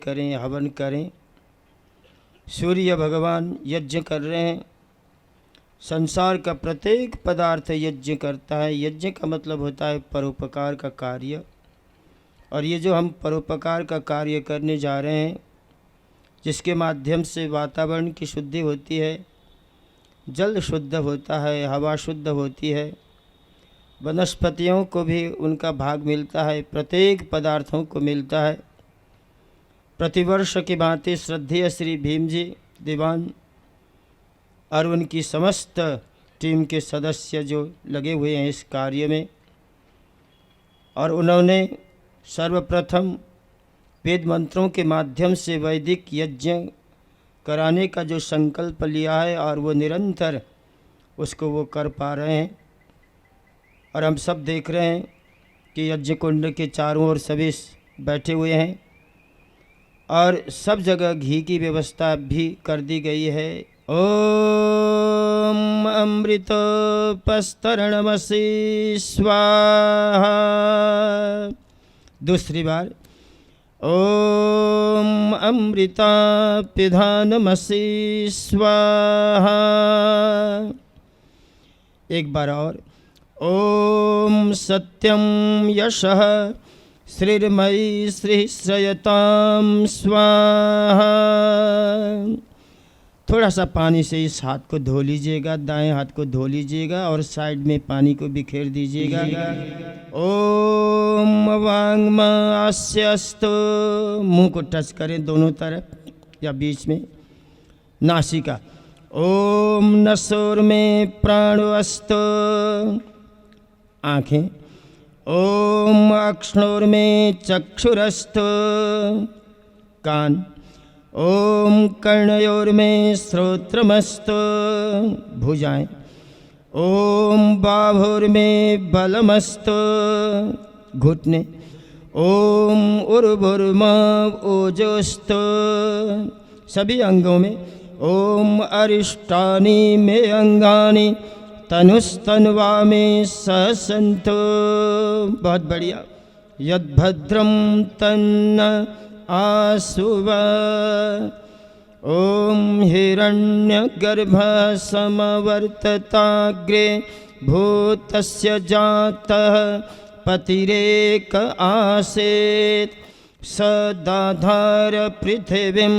करें, हवन करें। सूर्य भगवान यज्ञ कर रहे हैं। संसार का प्रत्येक पदार्थ यज्ञ करता है। यज्ञ का मतलब होता है परोपकार का कार्य। और ये जो हम परोपकार का कार्य करने जा रहे हैं, जिसके माध्यम से वातावरण की शुद्धि होती है, जल शुद्ध होता है, हवा शुद्ध होती है, वनस्पतियों को भी उनका भाग मिलता है, प्रत्येक पदार्थों को मिलता है। प्रतिवर्ष की भांति श्रद्धेय श्री भीम जी दीवान और उनकी समस्त टीम के सदस्य जो लगे हुए हैं इस कार्य में, और उन्होंने सर्वप्रथम वेद मंत्रों के माध्यम से वैदिक यज्ञ कराने का जो संकल्प लिया है, और वो निरंतर उसको वो कर पा रहे हैं। और हम सब देख रहे हैं कि यज्ञ कुंड के चारों ओर सभी बैठे हुए हैं और सब जगह घी की व्यवस्था भी कर दी गई है। ओम अमृतोपस्तरणमसि स्वाहा। दूसरी बार ओम अमृतापिधानमसि स्वाहा। एक बार और ओम सत्यम यशः श्रीर्मयी श्री श्रयताम स्वाहा। थोड़ा सा पानी से इस हाथ को धो लीजिएगा, दाएं हाथ को धो लीजिएगा और साइड में पानी को बिखेर दीजिएगा। ओम वांग्म आस्यस्तु। मुंह को टच करें दोनों तरफ या बीच में, नासिका। ओम नसोर में प्राणोऽस्तु। आँखें। ओम अक्ष्णोर में चक्षुरस्तु। कान। ओम कर्णयोर में श्रोत्रमस्तु। भुजाएं। ओम बाहुर में बलमस्तु। घुटने। ओम उर्वुर्म ओजोस्तु। सभी अंगों में ओम अरिष्टानि मे अंगानि तनुस्तन्वा में ससंतो। बहुत बढ़िया। यद्भद्रम तन्न आसुवा। ओम हिरण्यगर्भ समवर्तताग्रे भूतस्य जातः पतिरेक आसेत् सदाधार पृथिवीं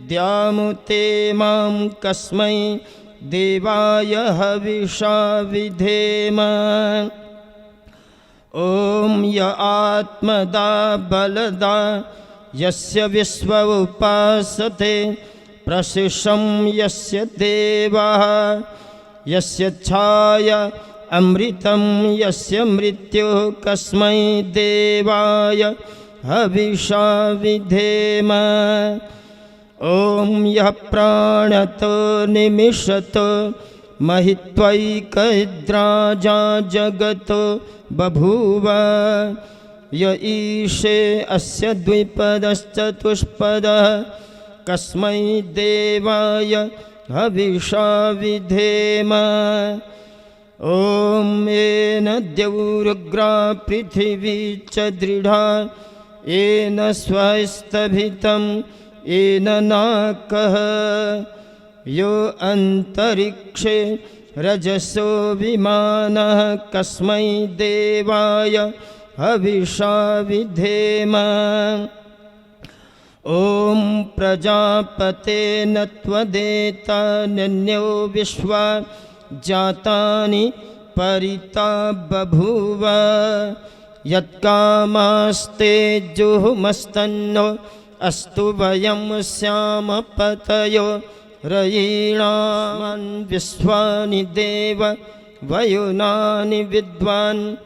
द्यामुते मां कस्मै देवाय हविषा विधेम। ओम य आत्मदा बलदा यस्य विश्व उपासते प्रशिषं यस्य देवाः यस्य छाया अमृतं यस्य मृत्युः कस्मै देवाय हविषा विधेम। ओम यः प्राणतो निमिषतो महित्वैकद्राजा जगतो बभूव य ईशे अस्य द्विपदश्चतुष्पदः कस्मै देवाय हविषा विधेम। ओम येन द्यौरुग्रा पृथिवी च दृढा येन स्वस्तभितं येन नाकः यो अंतरिक्षे रजसो विमानः कस्मै देवाय हविषा विधेम। ओम प्रजापते नत्वदेतान्यो विश्वा जातानि परिता बभूव यत्कामास्ते जुहुमस्तन्नो अस्तु वयं स्याम पतयो रयीणां विश्वानि देव वयुनानि विद्वान्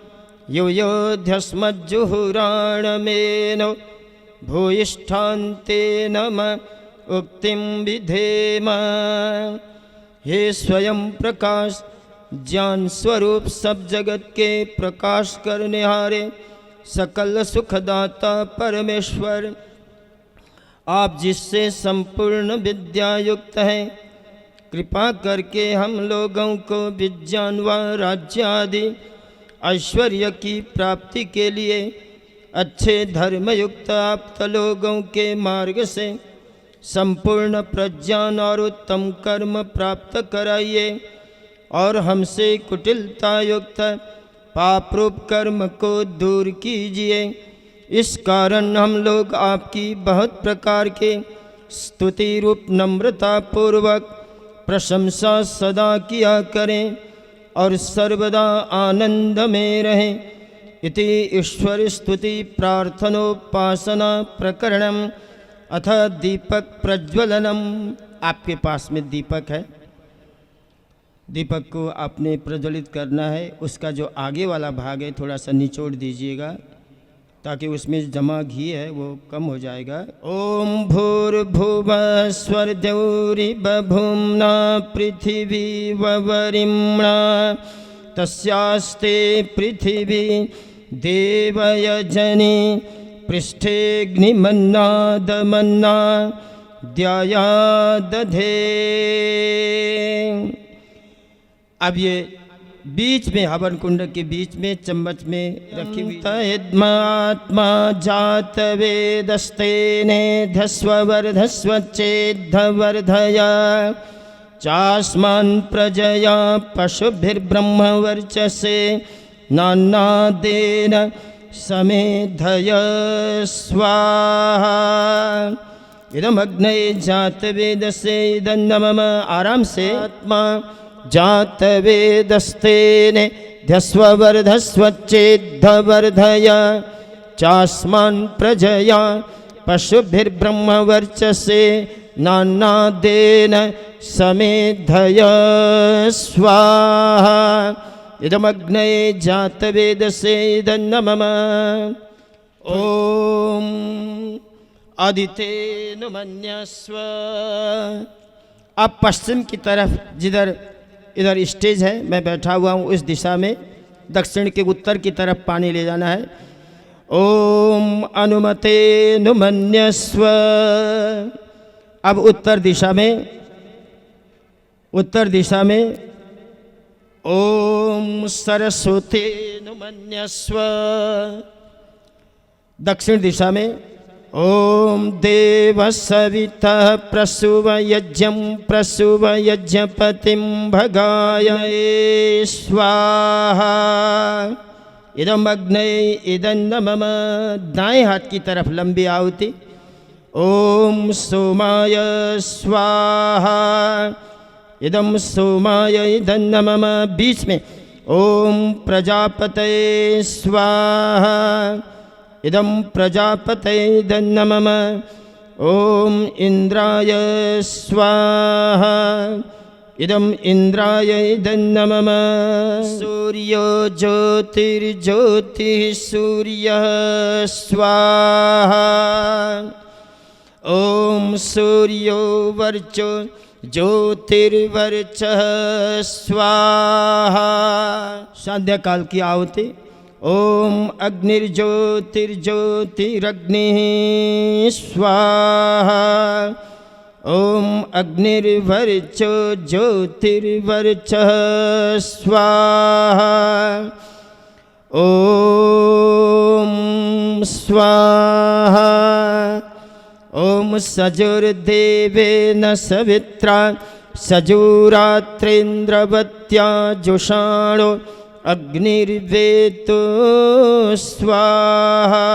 युयोध्यस्मज्जुहुराणमेनो भूयिष्ठान्ते नम उक्तिं विधेम। हे स्वयं प्रकाश ज्ञान स्वरूप सब जगत के प्रकाश करने हारे सकल सुखदाता परमेश्वर, आप जिससे संपूर्ण विद्या युक्त हैं, कृपा करके हम लोगों को विज्ञान व राज्य आदि ऐश्वर्य की प्राप्ति के लिए अच्छे धर्मयुक्त आप्त लोगों के मार्ग से संपूर्ण प्रज्ञान और उत्तम कर्म प्राप्त कराइए और हमसे कुटिलता युक्त पापरूप कर्म को दूर कीजिए। इस कारण हम लोग आपकी बहुत प्रकार के स्तुति रूप नम्रता पूर्वक प्रशंसा सदा किया करें और सर्वदा आनंद में रहें। इति ईश्वर स्तुति प्रार्थनोपासना प्रकरणम अथ दीपक प्रज्वलनम। आपके पास में दीपक है, दीपक को आपने प्रज्वलित करना है। उसका जो आगे वाला भाग है थोड़ा सा निचोड़ दीजिएगा ताकि उसमें जमा घी है वो कम हो जाएगा। ओम भूर्भुवः स्वर्द्यौरिबभूम्ना पृथिवी ववरिम्णा तस्यास्ते पृथिवी देवयजनी पृष्ठेऽग्निमन्नादमन्ना द्यायादधे। अब ये बीच में हवन कुंड के बीच में चम्मच में रखी हुई तद्मात्मा जात वेदस्तेने धस्वर्धस्व चेद्धवर्धया चास्मान् प्रजया पशुभिर्ब्रह्मवर्चसे नान्नादेन समेधय स्वाहा। इदमग्ने जात वेदसे इदन्नमम। आराम से आत्मा जात वेदस्तेने ध्यस्वर्धस्वच्चेद्धवर्धय चास्मान् प्रजया पशुभिर्ब्रह्मवर्चसे नान्नादेन समेधय स्वाहा। इदमग्ने जात वेदसे इदन्नमम। ओम आदितेन मन्यस्व। अब पश्चिम की तरफ जिधर इधर स्टेज है मैं बैठा हुआ हूँ उस दिशा में दक्षिण के उत्तर की तरफ पानी ले जाना है। ओम अनुमते नुमन्यस्व। अब उत्तर दिशा में ओम सरस्वती नुमन्यस्व। दक्षिण दिशा में ओम देव सविता प्रसूव यज्ञं प्रसूव यज्ञपतिं भगाय स्वाहा। इदम अग्ने इदन्नमम। दाएं हाथ की तरफ लंबी आहुति। ओम सोमाय स्वाहा। इदम सोमाय इदन्नमम। बीच में ओम प्रजापतये स्वाहा। इदं प्रजापतये इदन्नमम। ओम इंद्राय स्वाहा। इदं इंद्राय इदन्नमम। सूर्यो ज्योतिर्ज्योतिः सूर्यः स्वाहा। ओम सूर्यो वर्चो ज्योतिर्वर्चः स्वाहा। संध्या काल की आहुति। ओम अग्निर्ज्योतिर्ज्योतिरग्निः स्वाहा। ओम अग्निर्वर्चो ज्योतिर्वर्चः स्वाहा। ओम स्वाहा। ओम सजुर्देवेन सवित्रा सजुरात्रेन्द्रवत्या जुषाणो अग्निर्वेतो स्वाहा।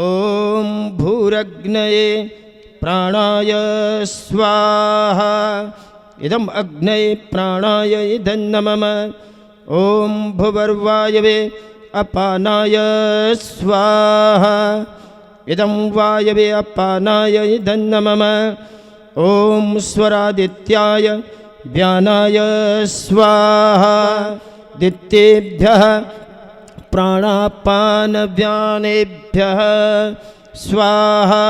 ओम भूरग्नये प्राणाय स्वाहा। इदम अग्नये प्राणाय इदन्नमम। ओम भुवर्वायवे अपानाय स्वाहा। इदं वायवे अपानाय इदन्नमम। ओम स्वरादित्याय व्यानाय स्वाहा। दित्येभ्यः प्राणापान व्यानेभ्यः स्वाहा।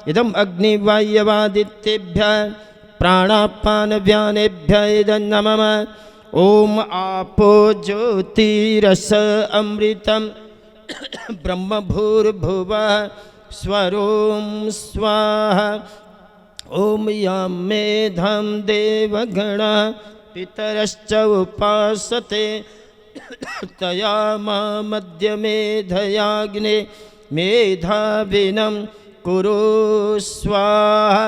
इदं अग्निवायवादित्येभ्यः प्राणापान व्यानेभ्यः इदन्नमम। ओम आपो ज्योतिरस अमृतं ब्रह्म भूर्भुवः स्वरोम स्वाहा। ओम यां मेधां देवगणा पितरश्च उपासते तया मध्य मेधयाग्ने मेधाविनं कुरु स्वाहा।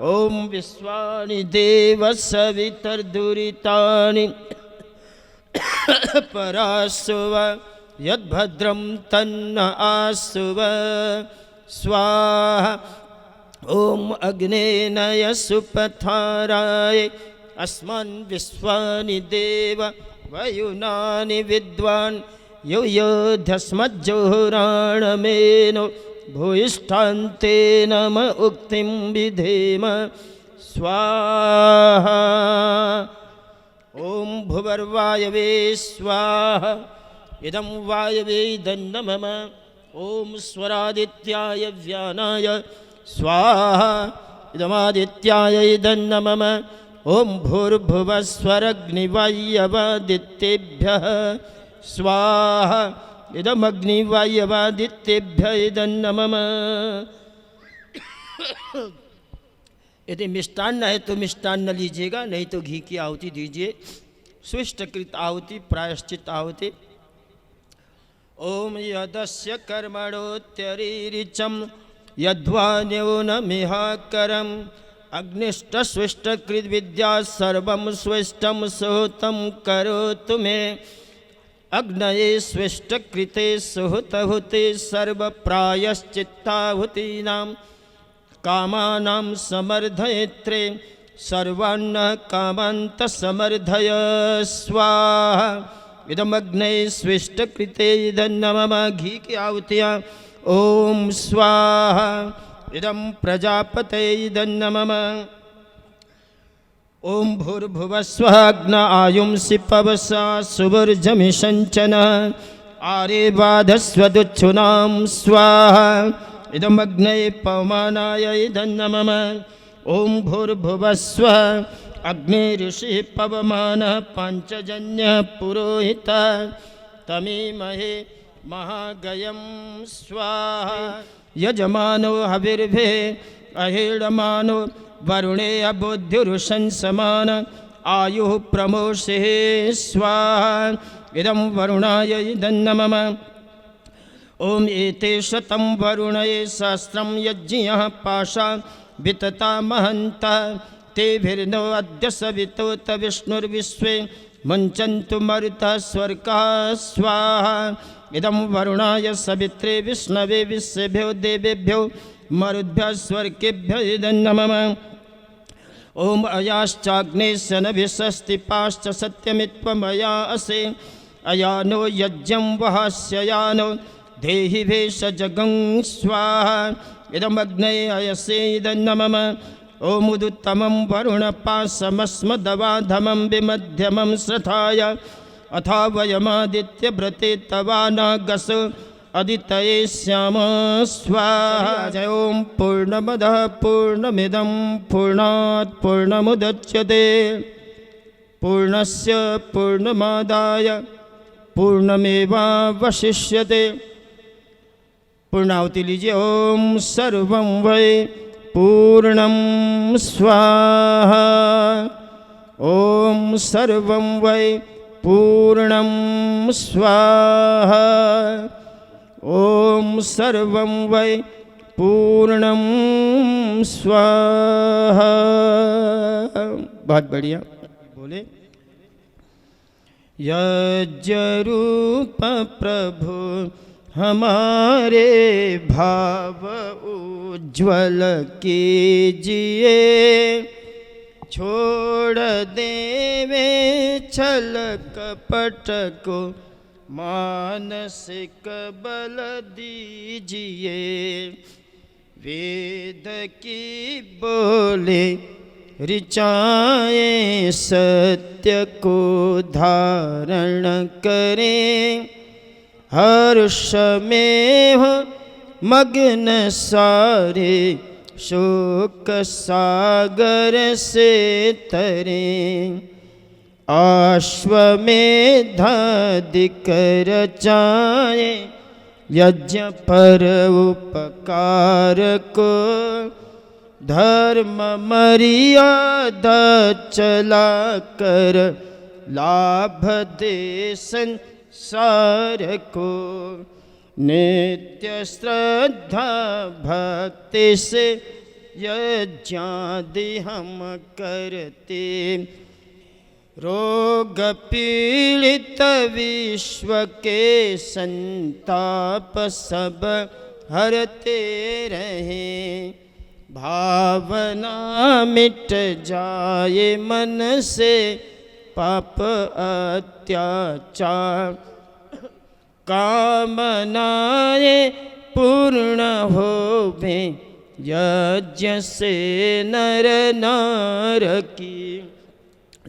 ओम विश्वानि देव सवितर्दुरितानि परासुव यद्भद्रं तन्न आसुव स्वाहा। ओम अग्ने नय सुपथाराय अस्मान् विश्वानि देव वयुनानि विद्वान् यो योधस्मज्जोहुराणमेनो भूयिष्ठान्ते नम उक्तिं विधेम स्वाहा। ओम भुवर्वायवे स्वाहा। इदं वायवे दन्नमम। ओम स्वरादित्याय व्यानाय स्वाहा। इदमादित्याय दन्नमम। ओम भूर्भुवस्वरग्निवायवादित्येभ्यः स्वाहा। इदमग्निवायवादित्येभ्यः दन्नमम। यदि मिष्टान्न है तो मिष्टान्न लीजिएगा, नहीं तो घी की आहुति दीजिए। स्विष्टकृत आहुति, प्रायश्चित आहुति। ओम यदस्य कर्मणोत्यरीरिचं यद्वान्योनमिहाकरम् अग्निष्टस्विष्टकृत विद्या सर्वं स्विष्टं सुहृतं करोतु मे। अग्नये स्विष्टकृते सुहृतहुते सर्वप्रायश्चित्ताहुतीनां कामानां समर्धयित्रे सर्वान्न कामान्तसमर्धय स्वाहा। इदमग्ने स्विष्टकृते इदन्नमम। घी की आहुतियाँ। ओम स्वाहा। इदं प्रजापते इदन्नमम। ओम भूर्भुवस्वः अग्न आयुंसि पवसा सुवर्जमिषञ्चन आरेबाधस्वदुच्छुनां स्वाहा। इदमग्ने पवमानाय इदन्नमम। ओम भूर्भुवस्वः अग्ने ऋषिः पवमानः पाञ्चजन्यः पुरोहितः तमीमहे महागयं स्वाहा। यजमानो हविर्भे अहेडमानो वरुणे अबुद्धिरुशंसमान आयुः प्रमोषे स्वाहा। इदं वरुणाय इदन्नमम। ओम एते शतं वरुणये सहस्रं यज्ञियः पाशा वितता महन्तः तेभिर्नो अद्य सवितोत विष्णुर्विश्वे मुञ्चन्तु मरुतः स्वर्गः स्वाहा। इदं वरुणाय सवित्रे विष्णवे विश्वेभ्यो देवेभ्यो मरुद्भ्यः स्वर्गेभ्यो इदन्नमम। ओम अयाश्चाग्ने सनभिषस्ति पाश्च सत्यमित्वमया असे अयानो यज्ञं वहास्ययानो देहि भेषजगं स्वाहा। इदमग्ने अयसे इदन्नमम। ओम उदुत्तमं वरुणपाशमस्मदवाधमं विमध्यमं श्रथाय अथा वयमादित्यव्रते तवानागस अदितये श्याम स्वाहा। जय ओम पूर्णमदः पूर्णमिदं पूर्णात् पूर्णमुदच्यते पूर्णस्य पूर्णमादाय पूर्णमेवावशिष्यते। पूर्णाहुति लीजिए। ओम सर्वं वै पूर्णं स्वाहा। ओम सर्वं वै पूर्णं स्वाहा। ओम सर्वं वै पूर्णं स्वाहा। बहुत बढ़िया बोले। यज्ञरूप प्रभु हमारे भाव उज्ज्वल कीजिए छोड़ देवे छल कपट को मानसिक बल दीजिए। वेद की बोले ऋचाएं सत्य को धारण करें हर्ष में हो मग्न सारे शोक सागर से तरें। अश्वमेधाधिक रचाए यज्ञ पर उपकार को धर्म मर्यादा चला कर लाभ दे संसार को। नित्य श्रद्धा भक्ति से यज्ञादि हम करते, रोग पीड़ित विश्व के संताप सब हरते रहें। भावना मिट जाए मन से पाप अत्याचार, कामनाएं पूर्ण होवे यज्ञ से नर नार की।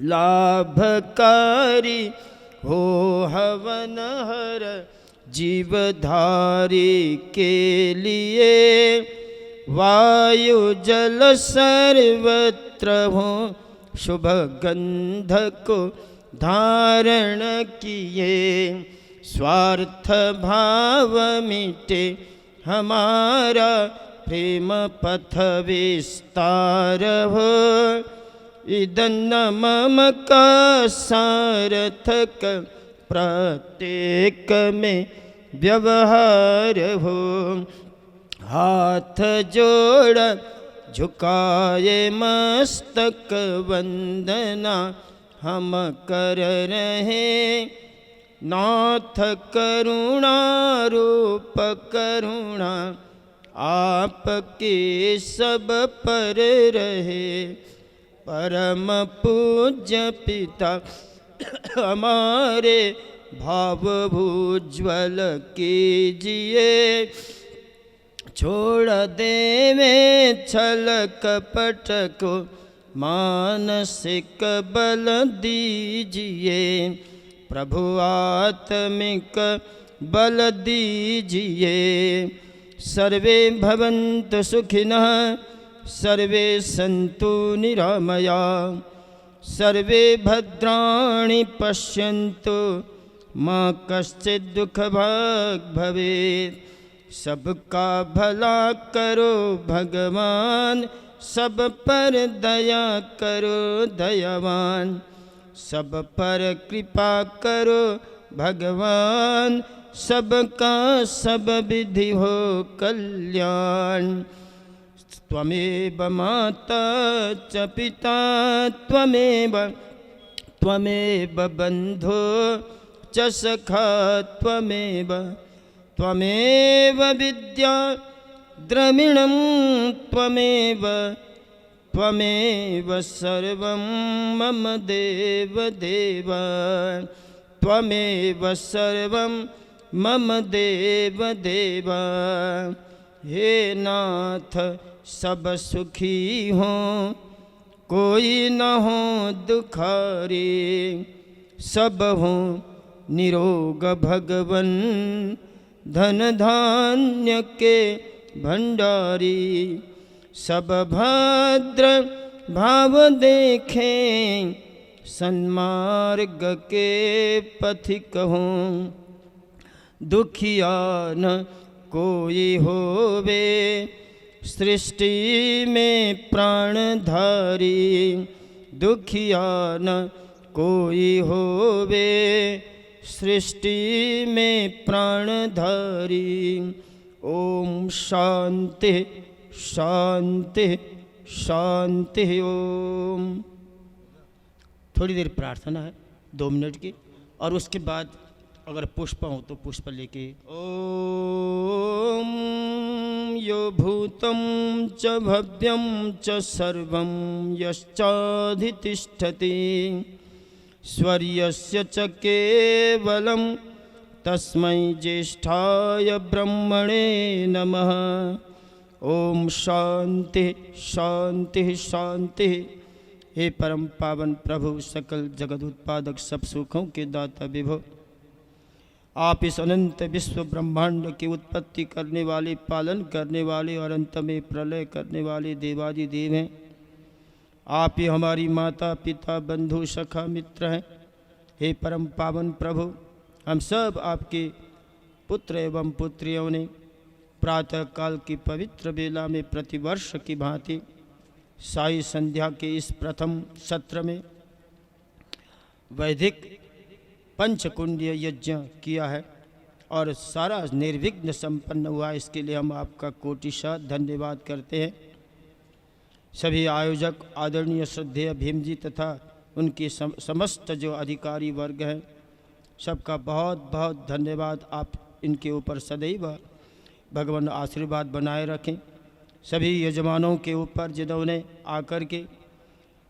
लाभकारी हो हवन हर जीवधारी के लिए, वायु जल सर्वत्र हो शुभ गंध को धारण किए। स्वार्थ भाव मिटे हमारा प्रेम पथ विस्तार हो। इदन्न मम का सार्थक प्रत्येक में व्यवहार हो। हाथ जोड़ झुकाए मस्तक वंदना हम कर रहे। नाथ करुणा रूप करुणा आपके सब पर रहे। परम पूज्य पिता हमारे भाव भूज्वल कीजिए। छोड़ देवे छल कपट को मानसिक बल दीजिए। प्रभु आत्मिक बल दीजिए। सर्वे भवन्तु सुखिनः, सर्वे सन्तु निरामया, सर्वे भद्राणि पश्यन्तु मा कश्चित् दुःखभाग् भवेत्। सबका भला करो भगवान, सब पर दया करो दयावान। सब पर कृपा करो भगवान, सबका सब विधि हो कल्याण। त्वमेव माता च पिता त्वमेव बन्धो च सखा त्वमेव विद्या द्रविणं त्वमेव सर्वं मम देव देव। त्वमेव सर्वं मम देव देव। हे नाथ सब सुखी हों, कोई न हो दुखारी। सब हों निरोग भगवन, धन धान्य के भंडारी। सब भद्र भाव देखें, सन्मार्ग के पथिक हों। दुखिया न कोई होवे, सृष्टि में प्राणधारी। दुखिया न कोई होवे, सृष्टि में प्राणधारी। ओम शांति शांति शांति। ओम। थोड़ी देर प्रार्थना है 2 मिनट की, और उसके बाद अगर पुष्प हो तो पुष्प लेके। ओम यो भूतं च भव्यं च सर्वं यश्चाधितिष्ठति, स्वर्यस्य च केवलं तस्मै ज्येष्ठाय ब्रह्मणे नमः। ओम शांति शांति शांति। हे परम पावन प्रभु, सकल जगत उत्पादक, सब सुखों के दाता विभो, आप इस अनंत विश्व ब्रह्मांड की उत्पत्ति करने वाले, पालन करने वाले और अंत में प्रलय करने वाले देवादि देव हैं। आप ही हमारी माता पिता बंधु सखा मित्र हैं। हे परम पावन प्रभु, हम सब आपके पुत्र एवं पुत्रियों ने प्रातःकाल की पवित्र बेला में प्रतिवर्ष की भांति साई संध्या के इस प्रथम सत्र में वैदिक पंचकुंडीय यज्ञ किया है और सारा निर्विघ्न संपन्न हुआ। इसके लिए हम आपका कोटिशः धन्यवाद करते हैं। सभी आयोजक आदरणीय श्रद्धेय भीम जी तथा उनके समस्त जो अधिकारी वर्ग हैं, सबका बहुत बहुत धन्यवाद। आप इनके ऊपर सदैव भगवान आशीर्वाद बनाए रखें। सभी यजमानों के ऊपर जिन्होंने आकर के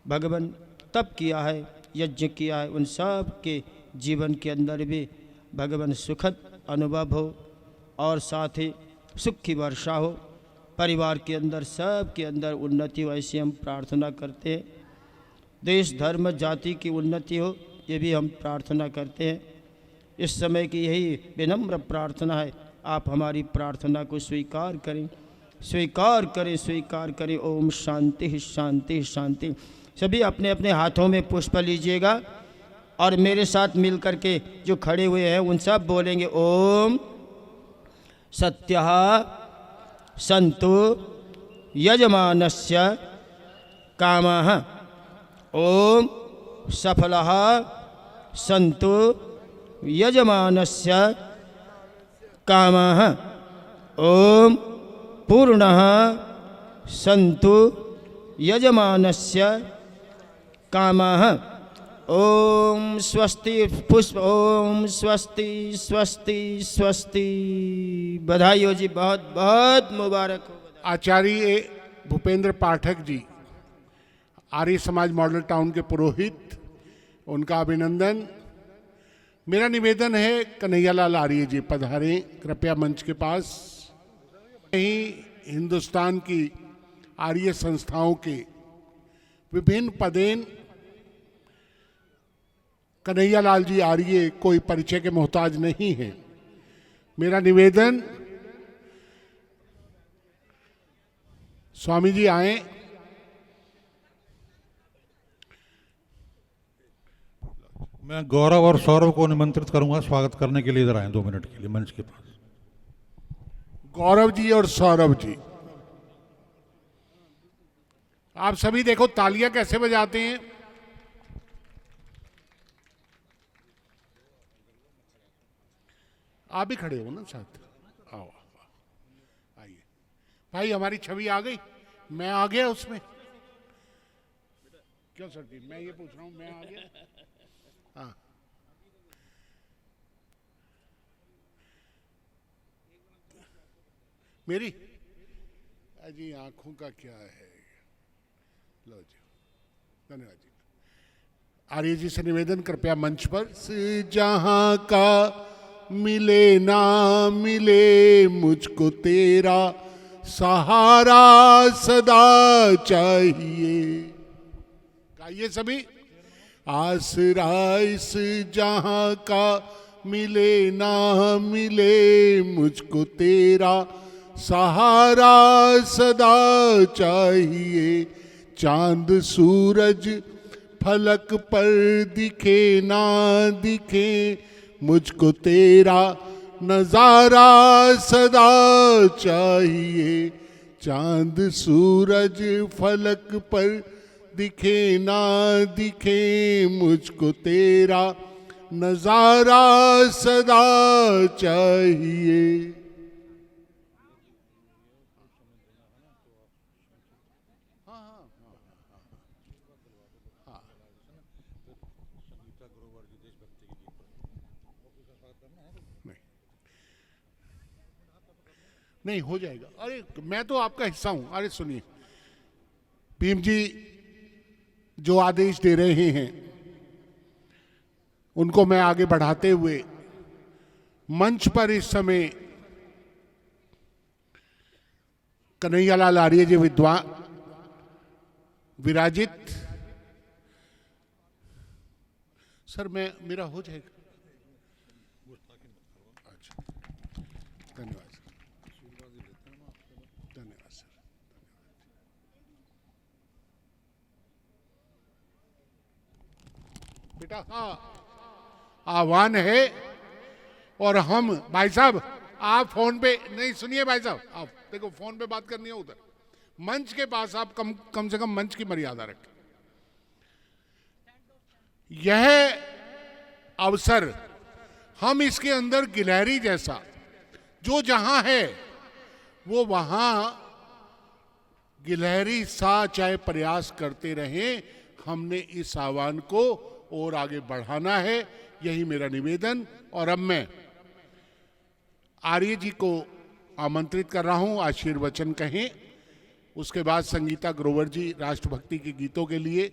भगवान तप किया है, यज्ञ किया है, उन सब के जीवन के अंदर भी भगवान सुखद अनुभव हो और साथ ही सुख की वर्षा हो। परिवार के अंदर सब के अंदर उन्नति हो, ऐसी हम प्रार्थना करते हैं। देश धर्म जाति की उन्नति हो, ये भी हम प्रार्थना करते हैं। इस समय की यही विनम्र प्रार्थना है, आप हमारी प्रार्थना को स्वीकार करें, स्वीकार करें, स्वीकार करें। ओम शांति शांति शांति। सभी अपने अपने हाथों में पुष्प लीजिएगा और मेरे साथ मिल कर के जो खड़े हुए हैं उन सब बोलेंगे ओम सत्यः सन्तु यजमानस्य कामः, ओम सफलः सन्तु यजमानस्य कामः, ओम पूर्णः सन्तु यजमानस्य कामः। ओम स्वस्ति पुष्प, ओम स्वस्ति स्वस्ति स्वस्ति। बधाई हो जी, बहुत बहुत मुबारक हो। आचार्य भूपेंद्र पाठक जी, आर्य समाज मॉडल टाउन के पुरोहित, उनका अभिनंदन। मेरा निवेदन है कन्हैयालाल आर्य जी पधारें कृपया मंच के पास। यही हिंदुस्तान की आर्य संस्थाओं के विभिन्न पदेन कन्हैयालाल जी आर्य कोई परिचय के मोहताज नहीं है। मेरा निवेदन स्वामी जी आए। मैं गौरव और सौरभ को निमंत्रित करूंगा स्वागत करने के लिए, इधर आए 2 मिनट के लिए मंच के पास। गौरव जी और सौरभ जी, आप सभी देखो तालियां कैसे बजाते हैं। आप भी खड़े हो ना साथ, आओ आइए। भाई हमारी छवि आ गई, मैं आ गया उसमें। क्यों सर जी, मैं ये पूछ रहा हूं, मैं आ गया। हाँ मेरी अजी आंखों का क्या है। लो जी, धन्यवाद जी। आर्य जी से निवेदन कृपया मंच पर। जहां का मिले ना मिले मुझको तेरा सहारा सदा चाहिए। गाइए सभी। आसरा इस जहां का मिले ना मिले मुझको तेरा सहारा सदा चाहिए। चांद सूरज फलक पर दिखे ना दिखे मुझको तेरा नजारा सदा चाहिए। चांद सूरज फलक पर दिखे ना दिखे मुझको तेरा नजारा सदा चाहिए। नहीं हो जाएगा। अरे मैं तो आपका हिस्सा हूं। अरे सुनिए, भीम जी जो आदेश दे रहे हैं उनको मैं आगे बढ़ाते हुए मंच पर इस समय कन्हैयालाल आर्य जी विद्वान विराजित। सर मैं मेरा हो जाएगा। अच्छा धन्यवाद सर, धन्यवाद सर। बेटा हाँ आह्वान है। और हम भाई साहब आप फोन पे नहीं, सुनिए भाई साहब, आप देखो फोन पे बात करनी है उधर मंच के पास। आप कम से कम मंच की मर्यादा रखें। यह अवसर, हम इसके अंदर गिलहरी जैसा जो जहां है वो वहां गिलहरी सा चाहे प्रयास करते रहें। हमने इस आह्वान को और आगे बढ़ाना है, यही मेरा निवेदन। और अब मैं आर्य जी को आमंत्रित कर रहा हूं, आशीर्वचन कहें। उसके बाद संगीता ग्रोवर जी राष्ट्रभक्ति के गीतों के लिए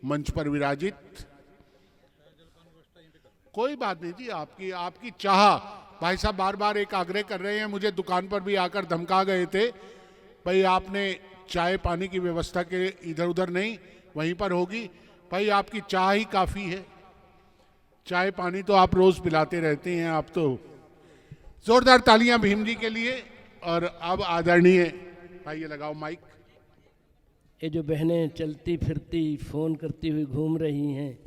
मंच पर विराजित। कोई बात नहीं जी, आपकी चाह। भाई साहब बार बार एक आग्रह कर रहे हैं, मुझे दुकान पर भी आकर धमका गए थे, भाई आपने चाय पानी की व्यवस्था के इधर उधर नहीं, वहीं पर होगी। भाई आपकी चाह ही काफ़ी है, चाय पानी तो आप रोज़ पिलाते रहते हैं। आप तो जोरदार तालियां भीम जी के लिए। और अब आदरणीय भाई, ये लगाओ माइक। ये जो बहनें चलती फिरती फ़ोन करती हुई घूम रही हैं,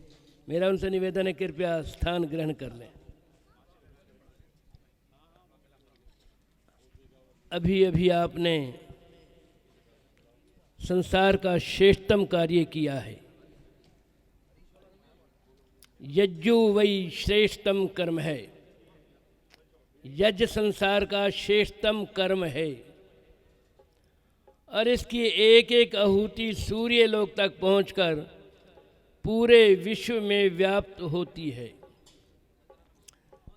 मेरा उनसे निवेदन है कृपया स्थान ग्रहण कर लें। अभी अभी आपने संसार का श्रेष्ठतम कार्य किया है। यज्ञो वही श्रेष्ठतम कर्म है। यज्ञ संसार का श्रेष्ठतम कर्म है और इसकी एक एक आहुति सूर्य लोक तक पहुंचकर पूरे विश्व में व्याप्त होती है।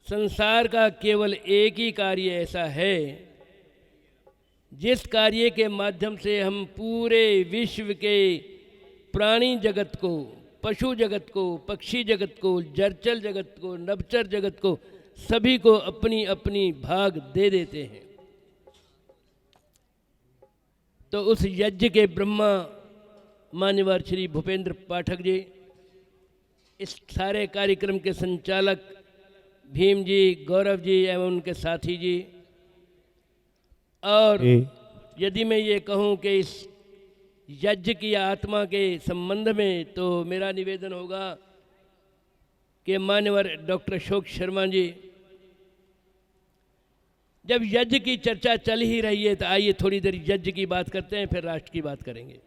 संसार का केवल एक ही कार्य ऐसा है जिस कार्य के माध्यम से हम पूरे विश्व के प्राणी जगत को, पशु जगत को, पक्षी जगत को, जलचर जगत को, नभचर जगत को, सभी को अपनी अपनी भाग दे देते हैं। तो उस यज्ञ के ब्रह्मा मान्यवर श्री भूपेंद्र पाठक जी, इस सारे कार्यक्रम के संचालक भीम जी, गौरव जी एवं उनके साथी जी, और यदि मैं ये कहूँ कि इस यज्ञ की आत्मा के संबंध में, तो मेरा निवेदन होगा कि मान्यवर डॉक्टर अशोक शर्मा जी, जब यज्ञ की चर्चा चल ही रही है तो आइए थोड़ी देर यज्ञ की बात करते हैं, फिर राष्ट्र की बात करेंगे।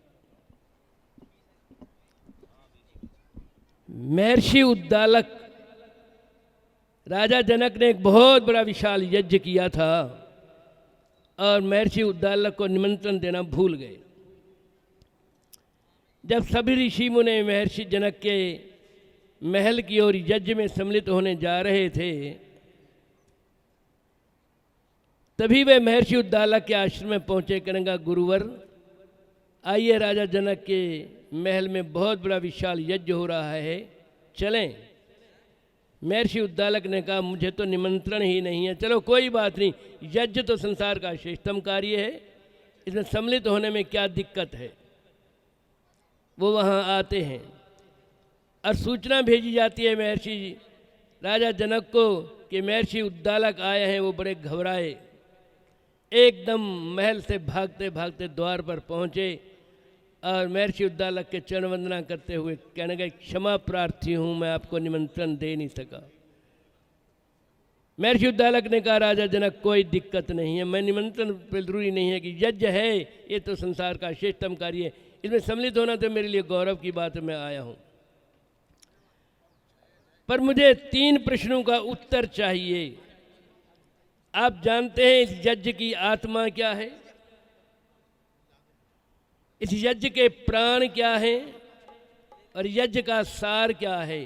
महर्षि उद्दालक राजा जनक ने एक बहुत बड़ा विशाल यज्ञ किया था और महर्षि उद्दालक को निमंत्रण देना भूल गए। जब सभी ऋषि मुनि महर्षि जनक के महल की ओर यज्ञ में सम्मिलित होने जा रहे थे, तभी वे महर्षि उद्दालक के आश्रम में पहुंचे। करेंगा गुरुवर, आइए राजा जनक के महल में बहुत बड़ा विशाल यज्ञ हो रहा है, चलें। महर्षि उद्दालक ने कहा मुझे तो निमंत्रण ही नहीं है। चलो कोई बात नहीं, यज्ञ तो संसार का श्रेष्ठतम कार्य है, इसमें सम्मिलित होने में क्या दिक्कत है। वो वहाँ आते हैं और सूचना भेजी जाती है महर्षि राजा जनक को कि महर्षि उद्दालक आए हैं। वो बड़े घबराए, एकदम महल से भागते भागते द्वार पर पहुँचे और महर्षि उद्दालक के चरण वंदना करते हुए कहने लगे, क्षमा प्रार्थी हूँ, मैं आपको निमंत्रण दे नहीं सका। महर्षि उद्दालक ने कहा राजा जनक कोई दिक्कत नहीं है, मैं निमंत्रण पर जरूरी नहीं है कि यज्ञ है, ये तो संसार का श्रेष्ठतम कार्य है, इसमें सम्मिलित होना तो मेरे लिए गौरव की बात है, मैं आया हूँ। पर मुझे 3 प्रश्नों का उत्तर चाहिए। आप जानते हैं इस यज्ञ की आत्मा क्या है, इस यज्ञ के प्राण क्या हैं और यज्ञ का सार क्या है।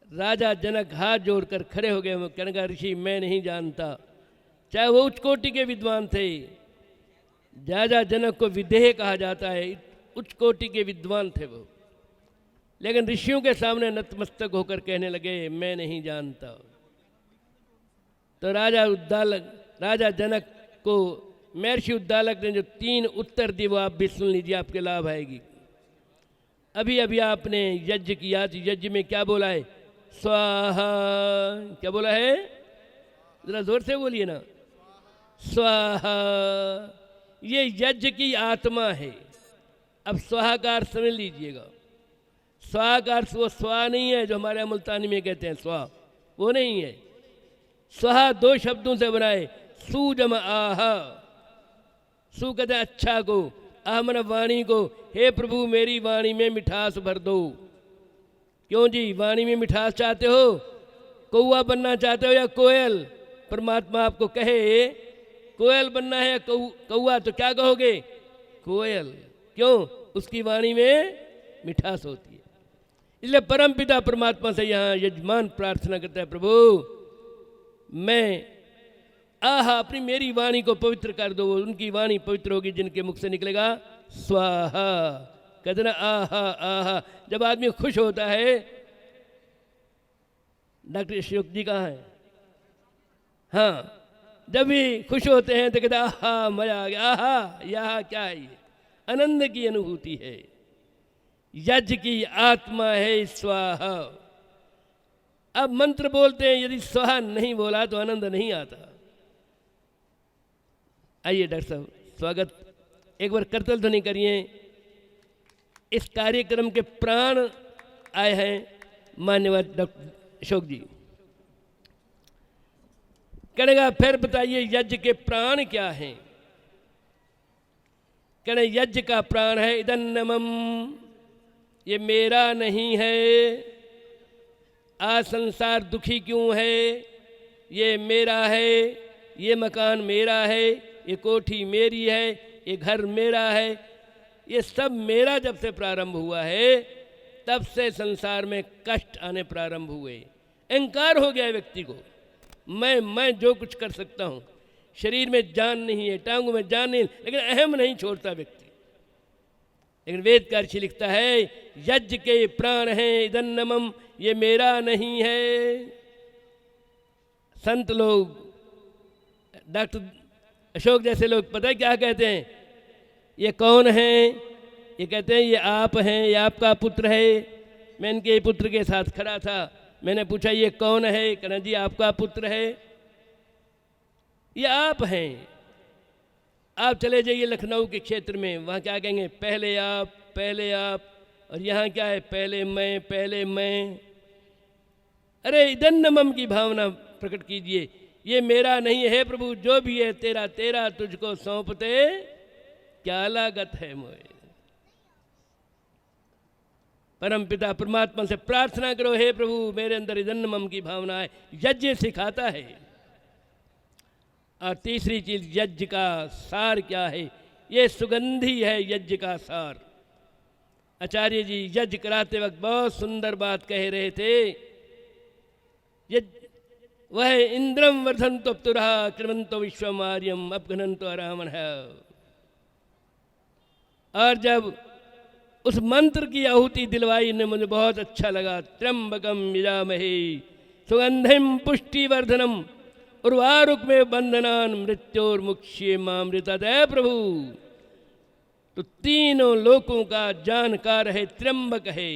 राजा जनक हाथ जोड़कर खड़े हो गए। कहने का ऋषि मैं नहीं जानता। चाहे वो उच्च कोटि के विद्वान थे, राजा जनक को विदेह कहा जाता है, उच्च कोटि के विद्वान थे वो, लेकिन ऋषियों के सामने नतमस्तक होकर कहने लगे मैं नहीं जानता। तो राजा जनक को महर्षि उद्दालक ने जो 3 उत्तर दिए वो आप भी सुन लीजिए, आपके लाभ आएगी। अभी अभी आपने यज्ञ किया, तो यज्ञ में क्या बोला है? स्वाहा। क्या बोला है? जरा जोर से बोलिए ना। स्वाहा, ये यज्ञ की आत्मा है। अब स्वाहाकार समझ लीजिएगा। स्वाहाकार वो स्वा नहीं है जो हमारे मुल्तानी में कहते हैं स्वा, वो नहीं है। स्वाहा 2 शब्दों से बनाए, सु जम आहा। सु कहते हैं अच्छा को, आह मन वाणी को। हे प्रभु मेरी वाणी में मिठास भर दो, क्यों जी, वाणी में मिठास चाहते हो? कौआ बनना चाहते हो या कोयल? परमात्मा आपको कहे कोयल बनना है या कौआ, तो क्या कहोगे? कोयल। क्यों? उसकी वाणी में मिठास होती है। इसलिए परमपिता परमात्मा से यहाँ यजमान प्रार्थना करता है, प्रभु मैं अपनी मेरी वाणी को पवित्र कर दो। उनकी वाणी पवित्र होगी जिनके मुख से निकलेगा स्वाहा। कहते ना आहा। जब आदमी खुश होता है, डॉक्टर अशोक जी कहाँ है? हाँ, जब भी खुश होते हैं तो कहते आहा मजा आ गया। आहा, यह क्या है? ये आनंद की अनुभूति है। यज्ञ की आत्मा है स्वाहा। अब मंत्र बोलते हैं, यदि स्वाहा नहीं बोला तो आनंद नहीं आता। आइए डॉक्टर साहब, स्वागत। एक बार करतल ध्वनि करिए। इस कार्यक्रम के प्राण आए हैं मान्यवर डॉक्टर अशोक जी। कहेगा फिर बताइए यज्ञ के प्राण क्या हैं? कहने यज्ञ का प्राण है इदन्नमम, ये मेरा नहीं है। आज संसार दुखी क्यों है? ये मेरा है, ये मकान मेरा है, ये कोठी मेरी है, ये घर मेरा है। ये सब मेरा जब से प्रारंभ हुआ है तब से संसार में कष्ट आने प्रारंभ हुए। अहंकार हो गया व्यक्ति को, मैं जो कुछ कर सकता हूँ। शरीर में जान नहीं है, टांगों में जान नहीं, लेकिन अहम नहीं छोड़ता व्यक्ति। लेकिन वेद का ऋषि लिखता है यज्ञ के प्राण हैं इदन्नमम, ये मेरा नहीं है। संत लोग, डॉक्टर अशोक जैसे लोग पता है क्या कहते हैं? ये कौन है? ये कहते हैं ये आप हैं, ये आपका पुत्र है। मैं इनके पुत्र के साथ खड़ा था, मैंने पूछा ये कौन है? कहना जी आपका पुत्र है, ये आप हैं। आप चले जाइए लखनऊ के क्षेत्र में, वहाँ क्या कहेंगे? पहले आप, पहले आप। और यहाँ क्या है? पहले मैं, पहले मैं। अरे इदन्नमम की भावना प्रकट कीजिए। ये मेरा नहीं है प्रभु, जो भी है तेरा तेरा, तुझको सौंपते क्या लागत है मोए। परम पिता परमात्मा से प्रार्थना करो, हे प्रभु मेरे अंदर इदन्नमम की भावना है। यज्ञ सिखाता है। और तीसरी चीज यज्ञ का सार क्या है? ये सुगंधी है यज्ञ का सार। आचार्य जी यज्ञ कराते वक्त बहुत सुंदर बात कह रहे थे। वह इंद्रम वर्धन्तो प्तुरः कृण्वन्तो विश्वमार्यम अपघ्नन्तो अरामण है। और जब उस मंत्र की आहुति दिलवाई ने मुझे बहुत अच्छा लगा। त्र्यंबकम यजामहे सुगंधिम पुष्टिवर्धनम उर्वारुकमेव बंधनान् मृत्योर्मुक्ष्येमामृतात्। है प्रभु, तो तीनों लोकों का जानकार है, त्र्यंबक है।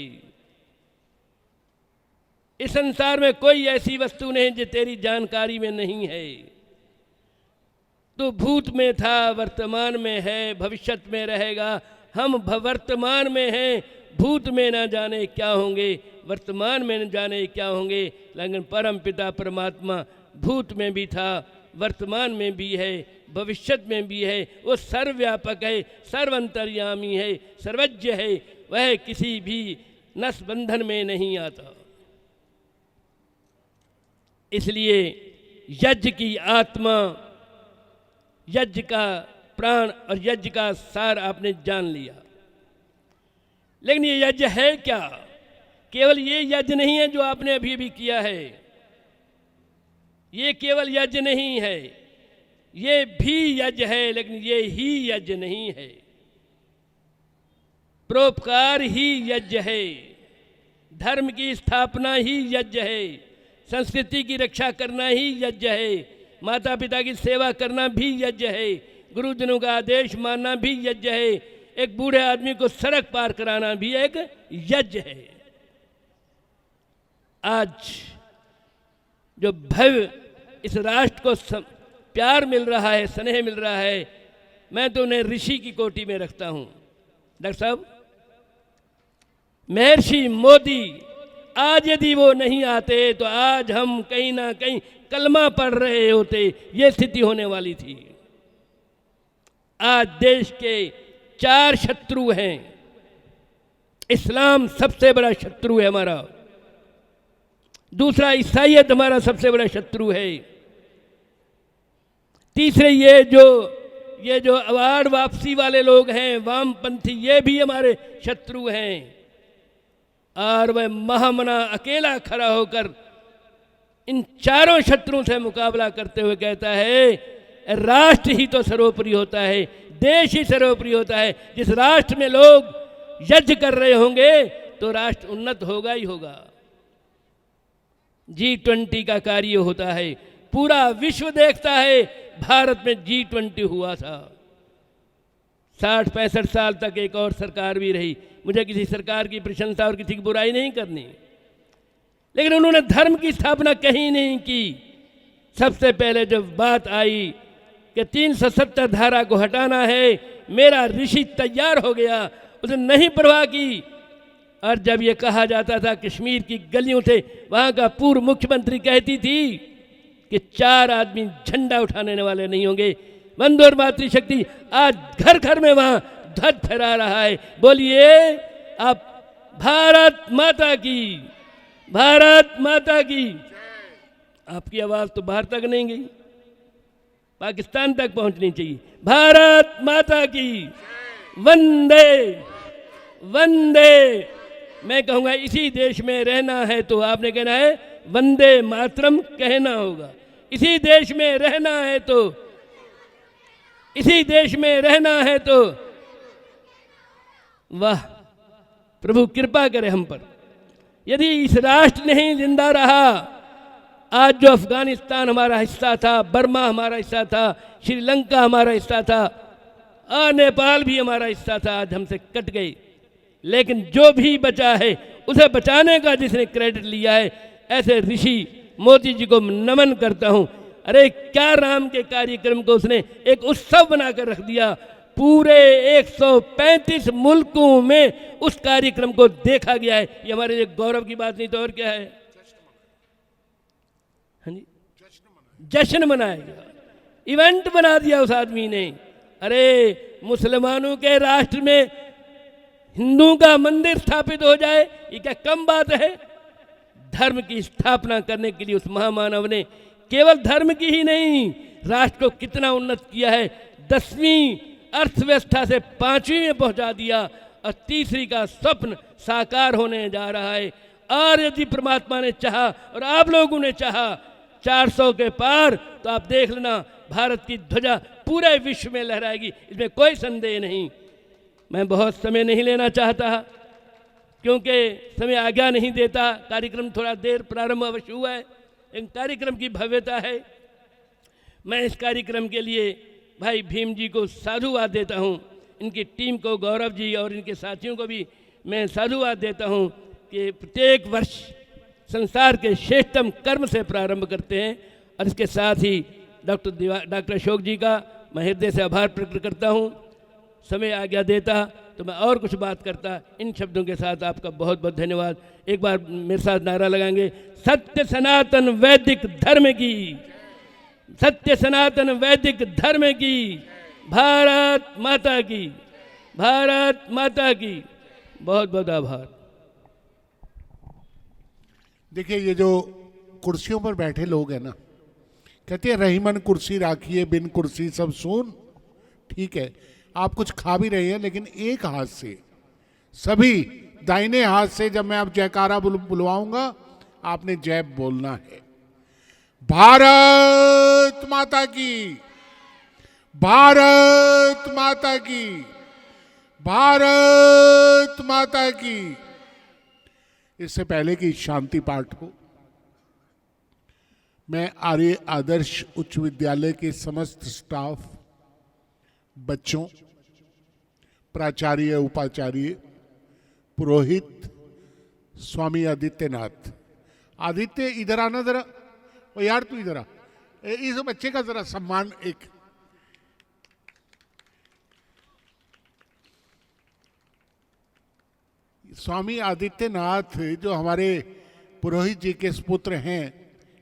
इस संसार में कोई ऐसी वस्तु नहीं जो तेरी जानकारी में नहीं है। तो भूत में था, वर्तमान में है, भविष्य में रहेगा। हम वर्तमान में हैं, भूत में ना जाने क्या होंगे, वर्तमान में न जाने क्या होंगे। लेकिन परम पिता परमात्मा भूत में भी था, वर्तमान में भी है, भविष्य में भी है। वो सर्वव्यापक है, सर्वंतर्यामी है, सर्वज्ञ है। वह किसी भी नस बंधन में नहीं आता। इसलिए यज्ञ की आत्मा, यज्ञ का प्राण और यज्ञ का सार आपने जान लिया। लेकिन ये यज्ञ है क्या? केवल ये यज्ञ नहीं है जो आपने अभी अभी किया है। ये केवल यज्ञ नहीं है, ये भी यज्ञ है, लेकिन ये ही यज्ञ नहीं है। परोपकार ही यज्ञ है, धर्म की स्थापना ही यज्ञ है, संस्कृति की रक्षा करना ही यज्ञ है, माता पिता की सेवा करना भी यज्ञ है, गुरुजनों का आदेश मानना भी यज्ञ है, एक बूढ़े आदमी को सड़क पार कराना भी एक यज्ञ है। आज जो भव्य इस राष्ट्र को प्यार मिल रहा है, स्नेह मिल रहा है, मैं तो उन्हें ऋषि की कोटि में रखता हूं। डॉक्टर साहब, महर्षि मोदी आज यदि वो नहीं आते तो आज हम कहीं ना कहीं कलमा पढ़ रहे होते, ये स्थिति होने वाली थी। आज देश के 4 शत्रु हैं। इस्लाम सबसे बड़ा शत्रु है हमारा, दूसरा, ईसाईयत हमारा सबसे बड़ा शत्रु है। तीसरे, ये जो अवार्ड वापसी वाले लोग हैं, वामपंथी, ये भी हमारे शत्रु हैं। और वह महामना अकेला खड़ा होकर इन चारों शत्रुओं से मुकाबला करते हुए कहता है, राष्ट्र ही तो सर्वोपरि होता है, देश ही सर्वोपरि होता है। जिस राष्ट्र में लोग यज्ञ कर रहे होंगे तो राष्ट्र उन्नत होगा ही होगा। G20 का कार्य होता है, पूरा विश्व देखता है। भारत में G20 हुआ था, 60-65 साल तक एक और सरकार भी रही। मुझे किसी सरकार की प्रशंसा और किसी की बुराई नहीं करनी, लेकिन उन्होंने धर्म की स्थापना कहीं नहीं की। सबसे पहले जब बात आई कि 370 धारा को हटाना है, मेरा ऋषि तैयार हो गया, उसने नहीं परवाह की। और जब ये कहा जाता था कश्मीर की गलियों से, वहाँ का पूर्व मुख्यमंत्री कहती थी कि 4 आदमी झंडा उठाने वाले नहीं होंगे। वंदे और मातृशक्ति आज घर घर में वहाँ ध्वज फहरा रहा है। बोलिए आप, भारत माता की, भारत माता की। आपकी आवाज़ तो बाहर तक नहीं गई, पाकिस्तान तक पहुंचनी चाहिए। भारत माता की, वंदे वंदे। मैं कहूँगा इसी देश में रहना है तो आपने कहना है वंदे मातरम कहना होगा। इसी देश में रहना है तो, इसी देश में रहना है तो वाह, प्रभु कृपा करे हम पर। यदि इस राष्ट्र नहीं जिंदा रहा, आज जो अफगानिस्तान हमारा हिस्सा था, बर्मा हमारा हिस्सा था, श्रीलंका हमारा हिस्सा था, और नेपाल भी हमारा हिस्सा था, आज हमसे कट गई। लेकिन जो भी बचा है उसे बचाने का जिसने क्रेडिट लिया है, ऐसे ऋषि मोदी जी को नमन करता हूँ। अरे क्या राम के कार्यक्रम को उसने एक उत्सव बनाकर रख दिया। पूरे 135 मुल्कों में उस कार्यक्रम को देखा गया है। ये हमारे लिए गौरव की बात नहीं तो और क्या है? हाँ जी, जश्न मनाया गया, इवेंट बना दिया उस आदमी ने। अरे मुसलमानों के राष्ट्र में हिंदुओं का मंदिर स्थापित हो जाए, ये क्या कम बात है? धर्म की स्थापना करने के लिए उस महामानव ने केवल धर्म की ही नहीं, राष्ट्र को कितना उन्नत किया है। 10वीं अर्थव्यवस्था से 5वीं में पहुंचा दिया, और तीसरी का स्वप्न साकार होने जा रहा है। और यदि परमात्मा ने चाहा और आप लोगों ने चाहा 400 के पार, तो आप देख लेना भारत की ध्वजा पूरे विश्व में लहराएगी, इसमें कोई संदेह नहीं। मैं बहुत समय नहीं लेना चाहता क्योंकि समय आज्ञा नहीं देता। कार्यक्रम थोड़ा देर प्रारंभ अवश्य हुआ है, लेकिन कार्यक्रम की भव्यता है। मैं इस कार्यक्रम के लिए भाई भीम जी को साधुवाद देता हूँ, इनकी टीम को, गौरव जी और इनके साथियों को भी मैं साधुवाद देता हूँ कि प्रत्येक वर्ष संसार के श्रेष्ठतम कर्म से प्रारंभ करते हैं। और इसके साथ ही डॉक्टर अशोक जी का मैं हृदय से आभार प्रकट करता हूँ। समय आज्ञा देता तो मैं और कुछ बात करता। इन शब्दों के साथ आपका बहुत बहुत धन्यवाद। एक बार मेरे साथ नारा लगाएंगे, सत्य सनातन वैदिक धर्म की, सत्य सनातन वैदिक धर्म की, भारत माता की, भारत माता की। बहुत बहुत आभार। देखिए, ये जो कुर्सियों पर बैठे लोग हैं ना, कहते हैं रहीमन कुर्सी राखिए बिन कुर्सी सब सून। ठीक है, आप कुछ खा भी रहे हैं, लेकिन एक हाथ से, सभी दाहिने हाथ से जब मैं आप जयकारा बुलवाऊंगा, आपने जय बोलना है। भारत माता की, भारत माता की, भारत माता की। इससे पहले कि शांति पाठ हो, मैं आर्य आदर्श उच्च विद्यालय के समस्त स्टाफ, बच्चों, प्राचार्य, उपाचार्य, पुरोहित, स्वामी आदित्यनाथ। आदित्य इधर आना जरा, ओ यार तू इधर आ, इस बच्चे का जरा सम्मान। एक स्वामी आदित्यनाथ जो हमारे पुरोहित जी के पुत्र हैं,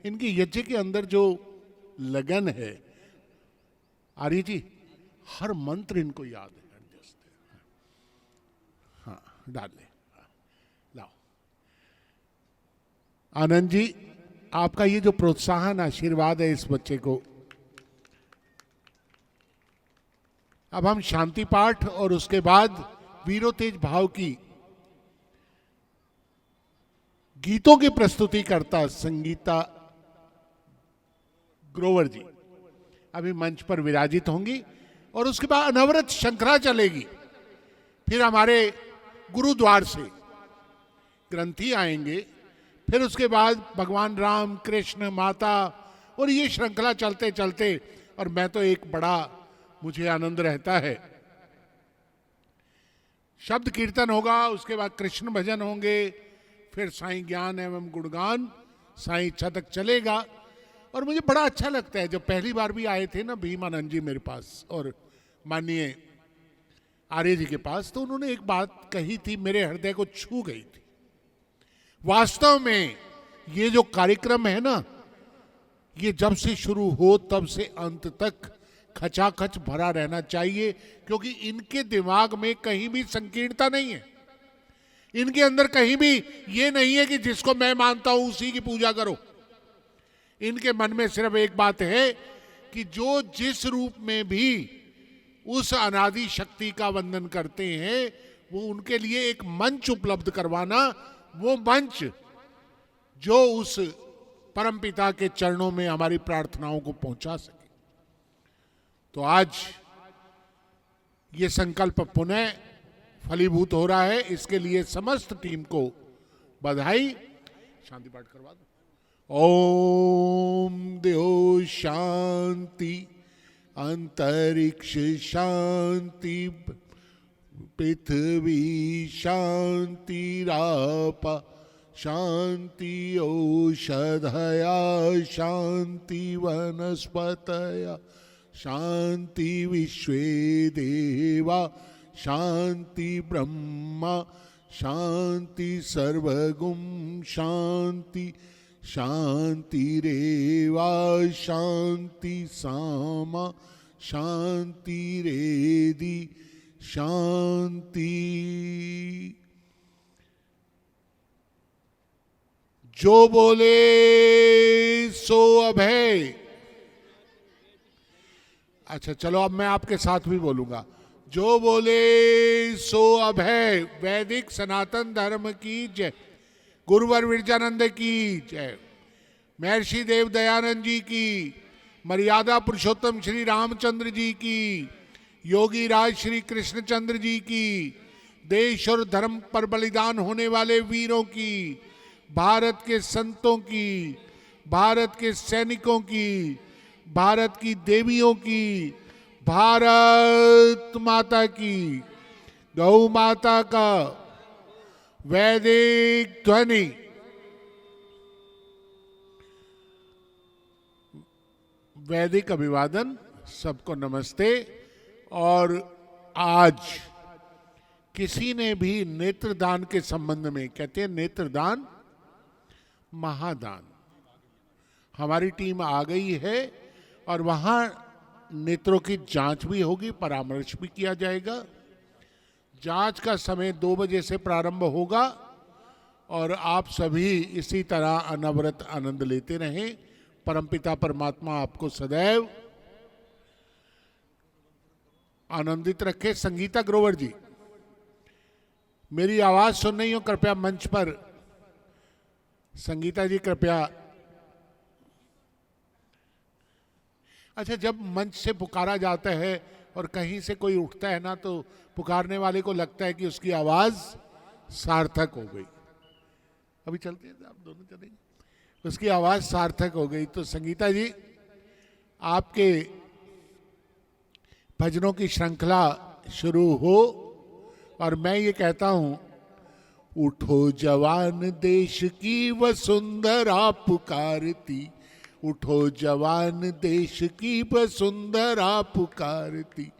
इनकी यज्ञ के अंदर जो लगन है, आर्य जी हर मंत्र इनको याद है। हाँ, डाल ले, लाओ। आनंद जी, आपका ये जो प्रोत्साहन आशीर्वाद है इस बच्चे को। अब हम शांति पाठ और उसके बाद वीरोतेज भाव की गीतों की प्रस्तुति करता संगीता ग्रोवर जी अभी मंच पर विराजित होंगी और उसके बाद अनवरत शंखला चलेगी। फिर हमारे गुरुद्वार से ग्रंथी आएंगे, फिर उसके बाद भगवान राम, कृष्ण, माता, और ये श्रृंखला चलते चलते, और मैं तो एक बड़ा मुझे आनंद रहता है, शब्द कीर्तन होगा, उसके बाद कृष्ण भजन होंगे, फिर साईं ज्ञान एवं गुणगान, साईं इच्छा तक चलेगा। और मुझे बड़ा अच्छा लगता है, जब पहली बार भी आए थे ना भीमानंद जी मेरे पास और माननीय आर्य जी के पास, तो उन्होंने एक बात कही थी, मेरे हृदय को छू गई थी। वास्तव में ये जो कार्यक्रम है ना, ये जब से शुरू हो तब से अंत तक खचाखच भरा रहना चाहिए, क्योंकि इनके दिमाग में कहीं भी संकीर्णता नहीं है। इनके अंदर कहीं भी ये नहीं है कि जिसको मैं मानता हूं उसी की पूजा करो। इनके मन में सिर्फ एक बात है कि जो जिस रूप में भी उस अनादि शक्ति का वंदन करते हैं, वो उनके लिए एक मंच उपलब्ध करवाना, वो मंच जो उस परमपिता के चरणों में हमारी प्रार्थनाओं को पहुंचा सके। तो आज ये संकल्प पुनः फलीभूत हो रहा है, इसके लिए समस्त टीम को बधाई। शांति पाठ करवा दो। ओम देव शांति, अंतरिक्ष शांति, पृथ्वी शांति, रापा शांति, औषधया शांति, वनस्पतया शांति, विश्वे देवा शांति, ब्रह्मा शांति, सर्वगुण शांति, शांतिरेवा शांति, सामा शांतिरेधि शांति। जो बोले सो अभय। अच्छा चलो, अब मैं आपके साथ भी बोलूंगा। जो बोले सो अभय। वैदिक सनातन धर्म की जय। गुरुवर विरजानंद की जय। महर्षि देव दयानंद जी की, मर्यादा पुरुषोत्तम श्री रामचंद्र जी की, योगी राज श्री कृष्णचंद्र जी की, देश और धर्म पर बलिदान होने वाले वीरों की, भारत के संतों की, भारत के सैनिकों की, भारत की देवियों की, भारत माता की, गौ माता का वैदिक ध्वनि। वैदिक अभिवादन, सबको नमस्ते। और आज किसी ने भी नेत्रदान के संबंध में, कहते हैं नेत्रदान महादान, हमारी टीम आ गई है और वहाँ नेत्रों की जांच भी होगी, परामर्श भी किया जाएगा। जांच का समय 2 बजे से प्रारंभ होगा और आप सभी इसी तरह अनवरत आनंद लेते रहें। परमपिता परमात्मा आपको सदैव आनंदित रखे। संगीता ग्रोवर जी, मेरी आवाज सुन रही हो, कृपया मंच पर। संगीता जी कृपया। अच्छा, जब मंच से पुकारा जाता है और कहीं से कोई उठता है ना, तो पुकारने वाले को लगता है कि उसकी आवाज सार्थक हो गई। अभी चलते हैं, आप दोनों चलेंगे, उसकी आवाज सार्थक हो गई। तो संगीता जी, आपके भजनों की श्रृंखला शुरू हो और मैं ये कहता हूं, उठो जवान देश की वसुंधरा पुकारती, उठो जवान देश की वसुंधरा पुकारती,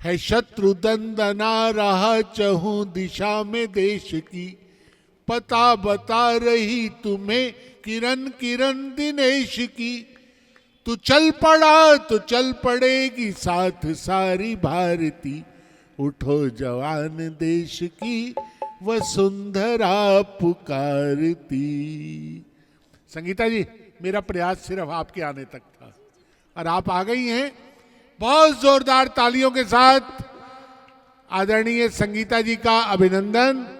है शत्रु दंदना रहा चहु दिशा में देश की, पता बता रही तुम्हें किरण किरण दिनेश की, तू चल पड़ा तो चल पड़ेगी साथ सारी भारती, उठो जवान देश की वसुंधरा पुकारती। संगीता जी, मेरा प्रयास सिर्फ आपके आने तक था और आप आ गई हैं। बहुत जोरदार तालियों के साथ आदरणीय संगीता जी का अभिनंदन।